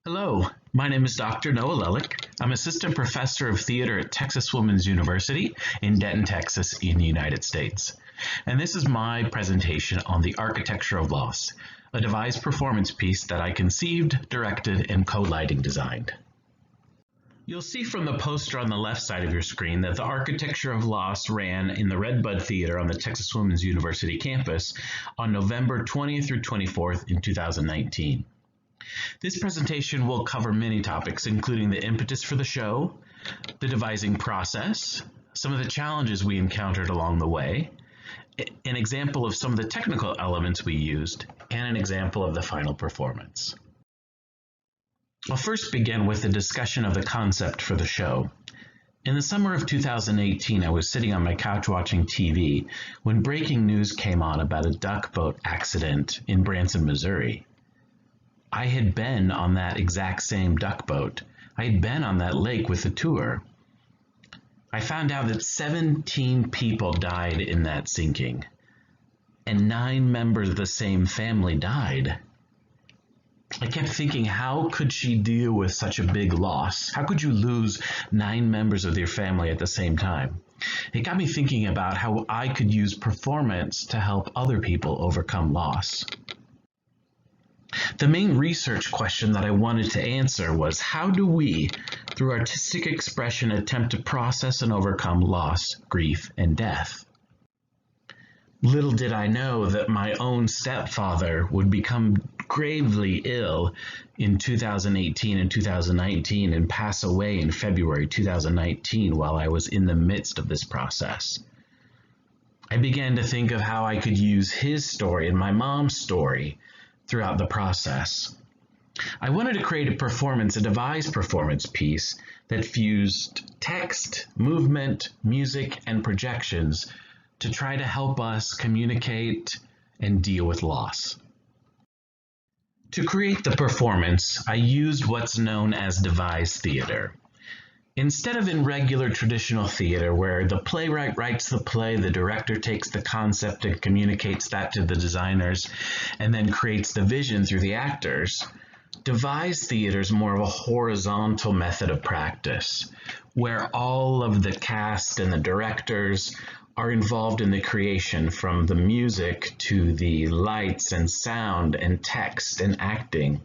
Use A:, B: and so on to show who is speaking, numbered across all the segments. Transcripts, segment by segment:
A: Hello, my name is Dr. Noah Lelek. I'm assistant professor of theater at Texas Women's University in Denton, Texas, in the United States. And this is my presentation on the architecture of loss, a devised performance piece that I conceived, directed, and co-lighting designed. You'll see from the poster on the left side of your screen that the Architecture of Loss ran in the Redbud Theater on the Texas Women's University campus on November 20th through 24th in 2019. This presentation will cover many topics, including the impetus for the show, the devising process, some of the challenges we encountered along the way, an example of some of the technical elements we used, and an example of the final performance. I'll first begin with a discussion of the concept for the show. In the summer of 2018, I was sitting on my couch watching TV when breaking news came on about a duck boat accident in Branson, Missouri. I had been on that exact same duck boat. I had been on that lake with the tour. I found out that 17 people died in that sinking, and 9 members of the same family died. I kept thinking, how could she deal with such a big loss? How could you lose 9 members of your family at the same time? It got me thinking about how I could use performance to help other people overcome loss. The main research question that I wanted to answer was, how do we, through artistic expression, attempt to process and overcome loss, grief, and death? Little did I know that my own stepfather would become gravely ill in 2018 and 2019 and pass away in February 2019 while I was in the midst of this process. I began to think of how I could use his story and my mom's story throughout the process. I wanted to create a devised performance piece that fused text, movement, music, and projections to try to help us communicate and deal with loss. To create the performance, I used what's known as devised theater. Instead of in regular traditional theater where the playwright writes the play, the director takes the concept and communicates that to the designers, and then creates the vision through the actors, devised theater is more of a horizontal method of practice, where all of the cast and the directors are involved in the creation, from the music to the lights and sound and text and acting.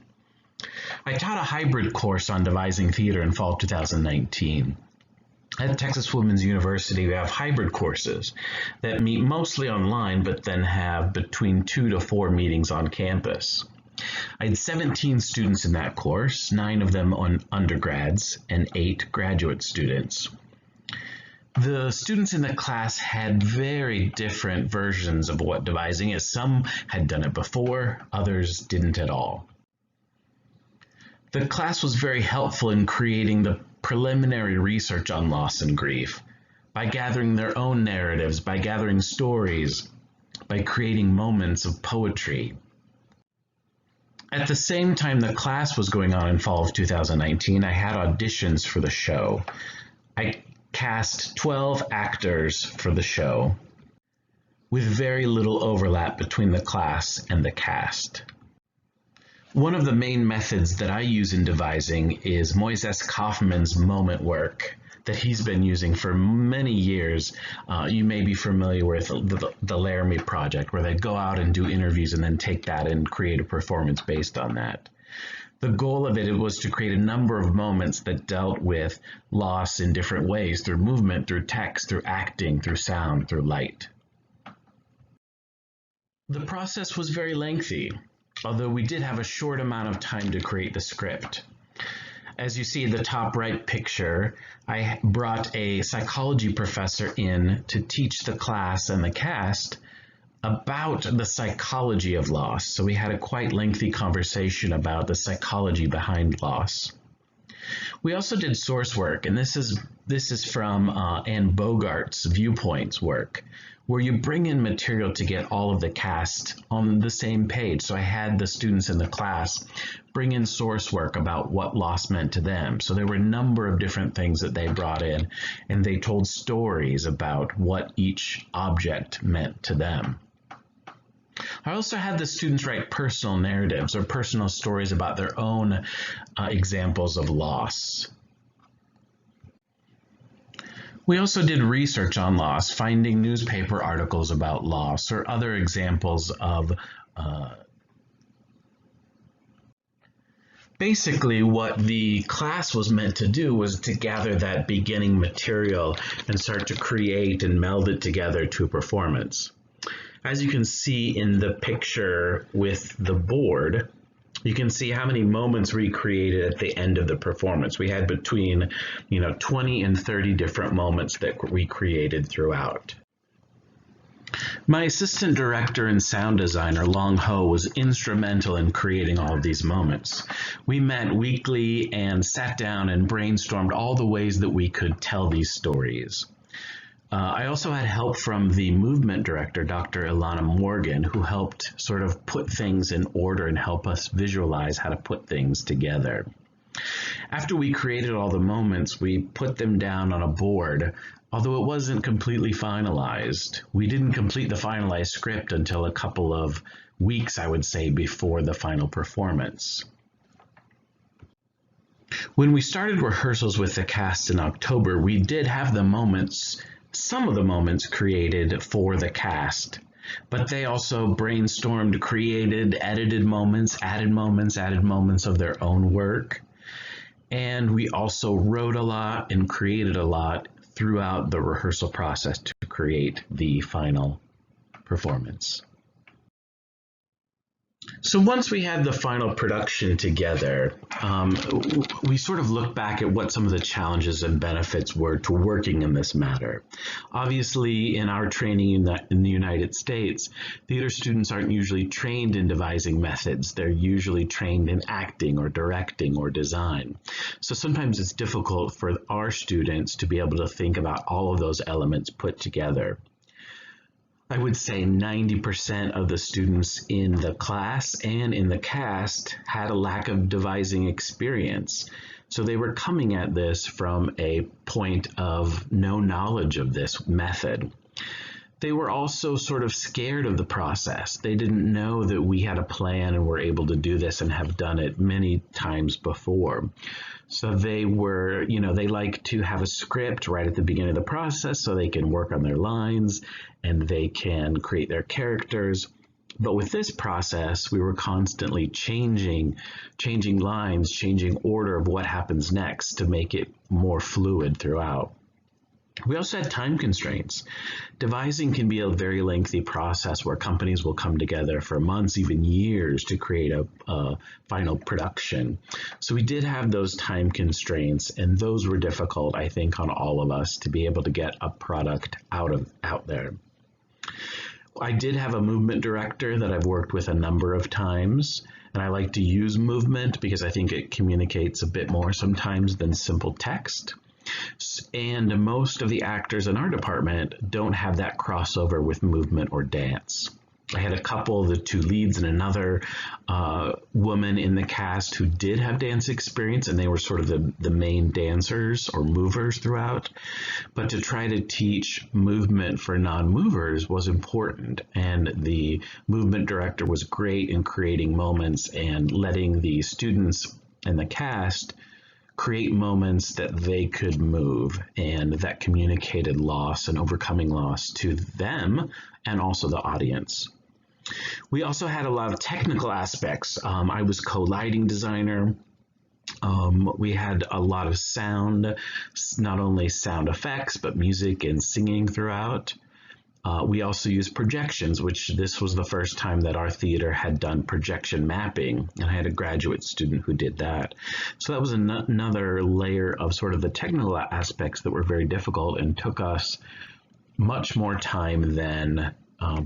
A: I taught a hybrid course on devising theater in fall 2019. At Texas Women's University, we have hybrid courses that meet mostly online, but then have between 2 to 4 meetings on campus. I had 17 students in that course, 9 of them on undergrads and 8 graduate students. The students in the class had very different versions of what devising is. Some had done it before, others didn't at all. The class was very helpful in creating the preliminary research on loss and grief, by gathering their own narratives, by gathering stories, by creating moments of poetry. At the same time the class was going on in fall of 2019, I had auditions for the show. I cast 12 actors for the show, with very little overlap between the class and the cast. One of the main methods that I use in devising is Moises Kaufman's moment work that he's been using for many years. You may be familiar with the Laramie Project, where they go out and do interviews and then take that and create a performance based on that. The goal of it was to create a number of moments that dealt with loss in different ways, through movement, through text, through acting, through sound, through light. The process was very lengthy, although we did have a short amount of time to create the script. As you see in the top right picture, I brought a psychology professor in to teach the class and the cast about the psychology of loss. So we had a quite lengthy conversation about the psychology behind loss. We also did source work, and this is from Anne Bogart's Viewpoints work, where you bring in material to get all of the cast on the same page. So I had the students in the class bring in source work about what loss meant to them. So there were a number of different things that they brought in, and they told stories about what each object meant to them. I also had the students write personal narratives or personal stories about their own examples of loss. We also did research on loss, finding newspaper articles about loss or other examples of basically what the class was meant to do was to gather that beginning material and start to create and meld it together to a performance. As you can see in the picture with the board, you can see how many moments we created at the end of the performance. We had between 20 and 30 different moments that we created throughout. My assistant director and sound designer, Long Ho, was instrumental in creating all of these moments. We met weekly and sat down and brainstormed all the ways that we could tell these stories. I also had help from the movement director, Dr. Ilana Morgan, who helped sort of put things in order and help us visualize how to put things together. After we created all the moments, we put them down on a board. Although it wasn't completely finalized, we didn't complete the finalized script until a couple of weeks, I would say, before the final performance. When we started rehearsals with the cast in October, we did have the moments, some of the moments created for the cast, but they also brainstormed, created, edited moments, added moments of their own work. And we also wrote a lot and created a lot throughout the rehearsal process to create the final performance. So once we had the final production together, we sort of looked back at what some of the challenges and benefits were to working in this matter. Obviously, in our training in the United States, theater students aren't usually trained in devising methods. They're usually trained in acting or directing or design. So sometimes it's difficult for our students to be able to think about all of those elements put together. I would say 90% of the students in the class and in the cast had a lack of devising experience. So they were coming at this from a point of no knowledge of this method. They were also sort of scared of the process. They didn't know that we had a plan and were able to do this and have done it many times before. So they were, they like to have a script right at the beginning of the process so they can work on their lines and they can create their characters. But with this process, we were constantly changing lines, changing order of what happens next to make it more fluid throughout. We also had time constraints. Devising can be a very lengthy process where companies will come together for months, even years, to create a final production. So we did have those time constraints, and those were difficult, I think, on all of us to be able to get a product out there. I did have a movement director that I've worked with a number of times, and I like to use movement because I think it communicates a bit more sometimes than simple text. And most of the actors in our department don't have that crossover with movement or dance. I had a couple, the two leads and another woman in the cast who did have dance experience, and they were sort of the main dancers or movers throughout. But to try to teach movement for non-movers was important, and the movement director was great in creating moments and letting the students and the cast create moments that they could move and that communicated loss and overcoming loss to them and also the audience. We also had a lot of technical aspects. I was co-lighting designer. We had a lot of sound, not only sound effects, but music and singing throughout. We also used projections, which this was the first time that our theater had done projection mapping, and I had a graduate student who did that. So that was another layer of sort of the technical aspects that were very difficult and took us much more time than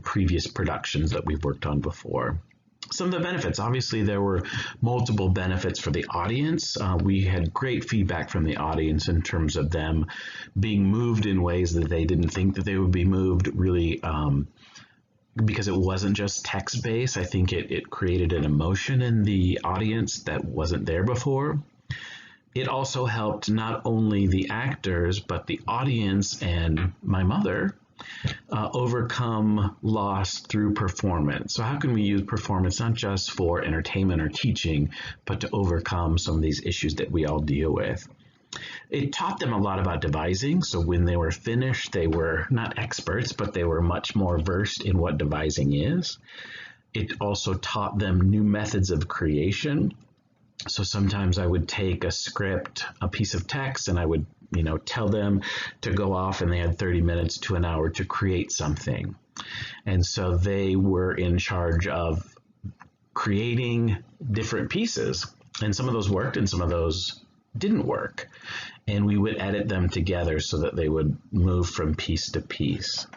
A: previous productions that we've worked on before. Some of the benefits, obviously there were multiple benefits for the audience. We had great feedback from the audience in terms of them being moved in ways that they didn't think that they would be moved, really, because it wasn't just text-based. I think it created an emotion in the audience that wasn't there before. It also helped not only the actors, but the audience and my mother overcome loss through performance. So how can we use performance not just for entertainment or teaching, but to overcome some of these issues that we all deal with? It taught them a lot about devising. So when they were finished, they were not experts, but they were much more versed in what devising is. It also taught them new methods of creation. So sometimes I would take a script, a piece of text, and I would tell them to go off, and they had 30 minutes to an hour to create something. And so they were in charge of creating different pieces. And some of those worked and some of those didn't work. And we would edit them together so that they would move from piece to piece.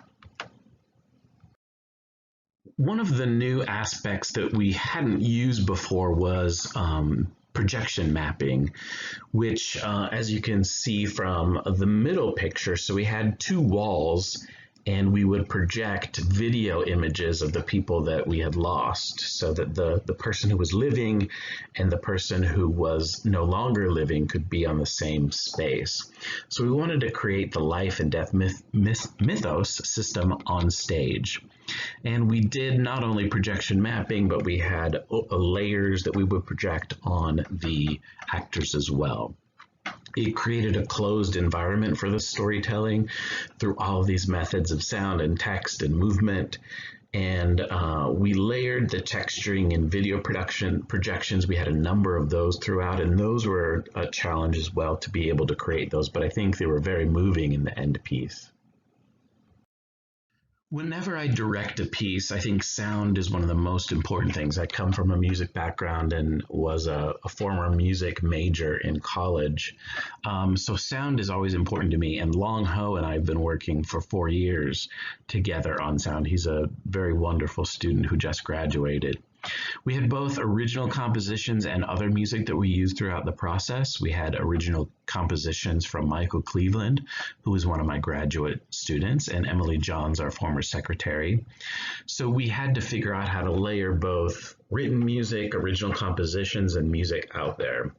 A: One of the new aspects that we hadn't used before was projection mapping, which as you can see from the middle picture, so we had two walls and we would project video images of the people that we had lost so that the person who was living and the person who was no longer living could be on the same space. So we wanted to create the life and death mythos system on stage. And we did not only projection mapping, but we had layers that we would project on the actors as well. It created a closed environment for the storytelling through all of these methods of sound and text and movement. And we layered the texturing and video projections. We had a number of those throughout, and those were a challenge as well to be able to create those, but I think they were very moving in the end piece. Whenever I direct a piece, I think sound is one of the most important things. I come from a music background and was a former music major in college. So sound is always important to me. And Long Ho and I have been working for 4 years together on sound. He's a very wonderful student who just graduated. We had both original compositions and other music that we used throughout the process. We had original compositions from Michael Cleveland, who was one of my graduate students, and Emily Johns, our former secretary. So we had to figure out how to layer both written music, original compositions, and music out there.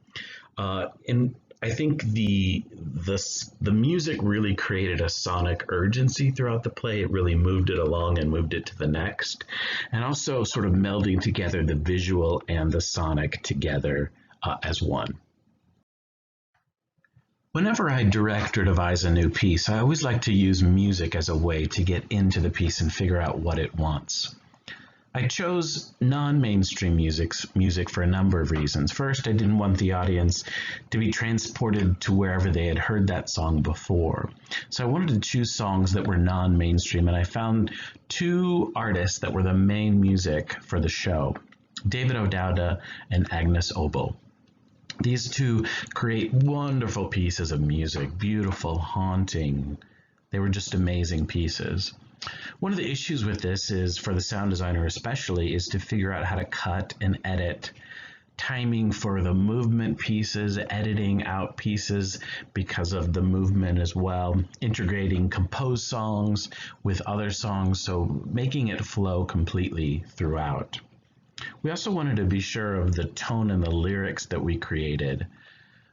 A: And I think the music really created a sonic urgency throughout the play. It really moved it along and moved it to the next, and also sort of melding together the visual and the sonic together as one. Whenever I direct or devise a new piece, I always like to use music as a way to get into the piece and figure out what it wants. I chose non-mainstream music for a number of reasons. First, I didn't want the audience to be transported to wherever they had heard that song before. So I wanted to choose songs that were non-mainstream, and I found two artists that were the main music for the show, David O'Dowda and Agnes Obel. These two create wonderful pieces of music, beautiful, haunting. They were just amazing pieces. One of the issues with this is, for the sound designer especially, is to figure out how to cut and edit, timing for the movement pieces, editing out pieces because of the movement as well, integrating composed songs with other songs, so making it flow completely throughout. We also wanted to be sure of the tone and the lyrics that we created,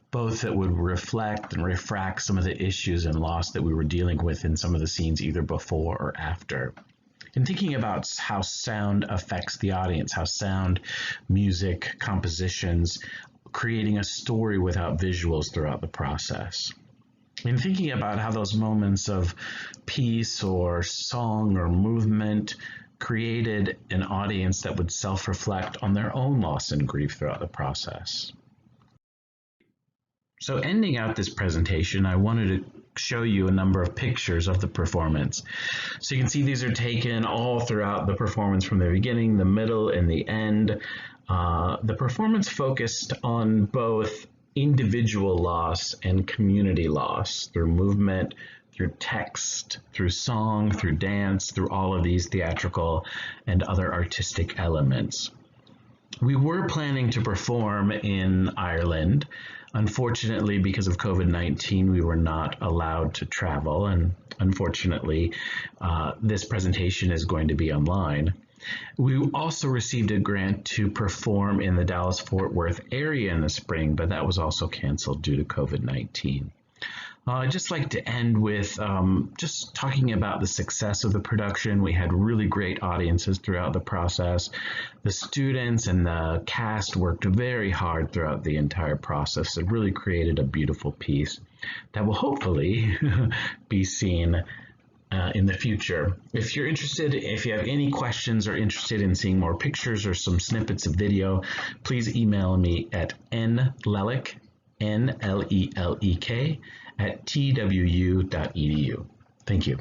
A: both that would reflect and refract some of the issues and loss that we were dealing with in some of the scenes either before or after. And thinking about how sound affects the audience, how sound, music, compositions, creating a story without visuals throughout the process. And thinking about how those moments of peace or song or movement created an audience that would self-reflect on their own loss and grief throughout the process. So ending out this presentation, I wanted to show you a number of pictures of the performance. So you can see these are taken all throughout the performance, from the beginning, the middle, and the end. The performance focused on both individual loss and community loss through movement, through text, through song, through dance, through all of these theatrical and other artistic elements. We were planning to perform in Ireland. Unfortunately, because of COVID-19, we were not allowed to travel, and unfortunately, this presentation is going to be online. We also received a grant to perform in the Dallas-Fort Worth area in the spring, but that was also canceled due to COVID-19. I'd just like to end with just talking about the success of the production. We had really great audiences throughout the process. The students and the cast worked very hard throughout the entire process. It really created a beautiful piece that will hopefully be seen in the future. If you're interested, if you have any questions or interested in seeing more pictures or some snippets of video, please email me at nlelek, N-L-E-L-E-K, at twu.edu. Thank you.